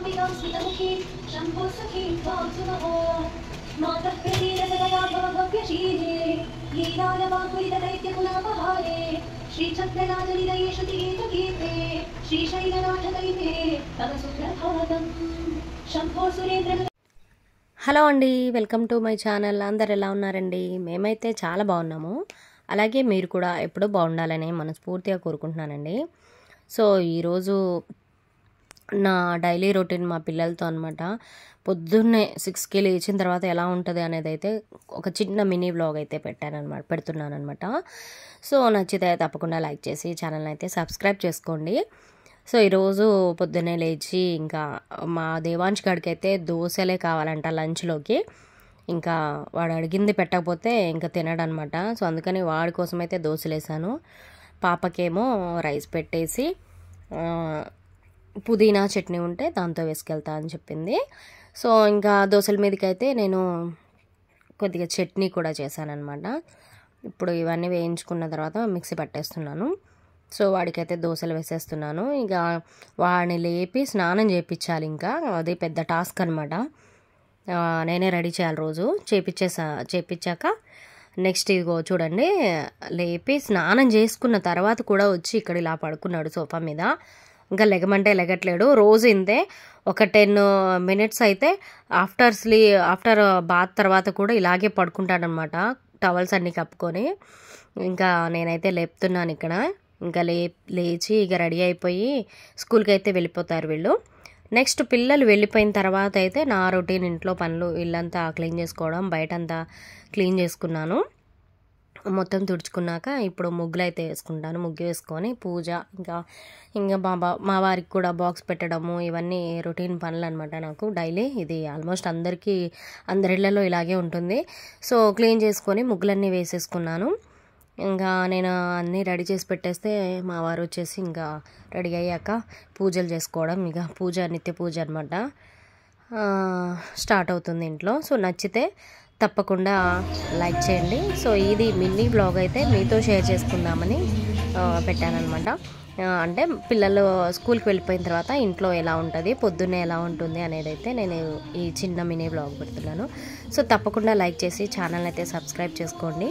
वरदाम्बिकां स्मितमुखीं शम्भो सखीं त्वां सुमहो मातः प्रसीदसदया भव भव्यशीले लीलालवाकुलितदैत्यकुलापहारे श्रीचक्रराजनिलये श्रुतिगीतगीते श्रीशैलनाथदैते तव सुप्रभातम् शम्भो सुरेन्द्र। హలో అండి, వెల్కమ్ టు మై ఛానల్. అందరు ఎలా ఉన్నారండి? మేమైతే చాలా బాగున్నాము. అలాగే మీరు కూడా ఎప్పుడూ బాగుండాలని మనస్ఫూర్తిగా కోరుకుంటున్నానండి. సో ఈరోజు నా డైలీ రొటీన్ మా పిల్లలతో అనమాట. పొద్దున్నే 6కి లేచిన తర్వాత ఎలా ఉంటుంది అనేది అయితే ఒక చిన్న మినీ వ్లాగ్ అయితే పెడుతున్నాను అనమాట. సో నచ్చితే తప్పకుండా లైక్ చేసి ఛానల్ని అయితే సబ్స్క్రైబ్ చేసుకోండి. సో ఈరోజు పొద్దున్నే లేచి ఇంకా మా దేవాంశ్ గారికి అయితే దోశలే కావాలంట లంచ్లోకి. ఇంకా వాడు అడిగింది పెట్టకపోతే ఇంకా తినడనమాట. సో అందుకని వాడి కోసం అయితే దోశలు వేసాను. పాపకేమో రైస్ పెట్టేసి పుదీనా చట్నీ ఉంటే దాంతో వేసుకెళ్తా అని చెప్పింది. సో ఇంకా దోశల మీదకి అయితే నేను కొద్దిగా చట్నీ కూడా చేశానమాట. ఇప్పుడు ఇవన్నీ వేయించుకున్న తర్వాత మిక్సీ పట్టేస్తున్నాను. సో వాడికైతే దోశలు వేసేస్తున్నాను. ఇక వాడిని లేపి స్నానం చేయించాలి. ఇంకా అది పెద్ద టాస్క్ అనమాట. నేనే రెడీ చేయాలి రోజు. చేపించాక నెక్స్ట్ ఇదిగో చూడండి, లేపి స్నానం చేసుకున్న తర్వాత కూడా వచ్చి ఇక్కడ ఇలా పడుకున్నాడు సోఫా మీద. ఇంకా లెగమంటే లెగట్లేడు. రోజు ఇంతే. ఒక 10 minutes అయితే ఆఫ్టర్ బాత్ తర్వాత కూడా ఇలాగే పడుకుంటాడనమాట, టవల్స్ అన్నీ కప్పుకొని. ఇంకా నేనైతే లేపుతున్నాను ఇక్కడ. ఇంకా లేచి ఇక రెడీ అయిపోయి స్కూల్కి అయితే వెళ్ళిపోతారు వీళ్ళు. నెక్స్ట్ పిల్లలు వెళ్ళిపోయిన తర్వాత అయితే నా రొటీన్ ఇంట్లో పనులు, ఇల్లంతా క్లీన్ చేసుకోవడం, బయటంతా క్లీన్ చేసుకున్నాను. మొత్తం తుడుచుకున్నాక ఇప్పుడు ముగ్గులు అయితే వేసుకుంటాను. ముగ్గు వేసుకొని పూజ, ఇంకా మా వారికి కూడా బాక్స్ పెట్టడము, ఇవన్నీ రొటీన్ పనులు అనమాట నాకు డైలీ. ఇది ఆల్మోస్ట్ అందరిళ్లలో ఇలాగే ఉంటుంది. సో క్లీన్ చేసుకొని ముగ్గులన్నీ వేసేసుకున్నాను. ఇంకా నేను అన్నీ రెడీ చేసి పెట్టేస్తే మా వారు వచ్చేసి ఇంకా రెడీ అయ్యాక పూజలు చేసుకోవడం, ఇక నిత్య పూజ అనమాట స్టార్ట్ అవుతుంది ఇంట్లో. సో నచ్చితే తప్పకుండా లైక్ చేయండి. సో ఇది మినీ బ్లాగ్ అయితే మీతో షేర్ చేసుకుందామని పెట్టానమాట. అంటే పిల్లలు స్కూల్కి వెళ్ళిపోయిన తర్వాత ఇంట్లో ఎలా ఉంటుంది, పొద్దున్నే ఎలా ఉంటుంది అనేది అయితే నేను ఈ చిన్న మినీ బ్లాగ్ పెడుతున్నాను. సో తప్పకుండా లైక్ చేసి ఛానల్ అయితే సబ్స్క్రైబ్ చేసుకోండి.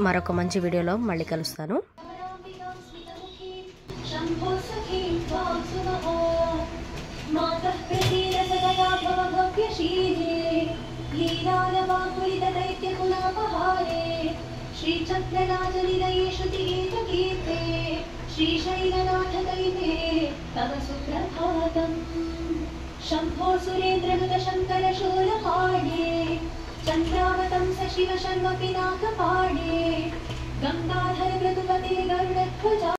మరొక మంచి వీడియోలో మళ్ళీ కలుస్తాను. श्रीचक्रराजनिलये श्रुतिगीतगीते श्रीशैलनाथदैते तव सुप्रभातम् शम्भो सुरेन्द्रनुतशङ्करशूलपाणे चन्द्रावतंस शिव शर्म पिनाकपाणे गङ्गाधर मृदुपते गरुडध्वजा।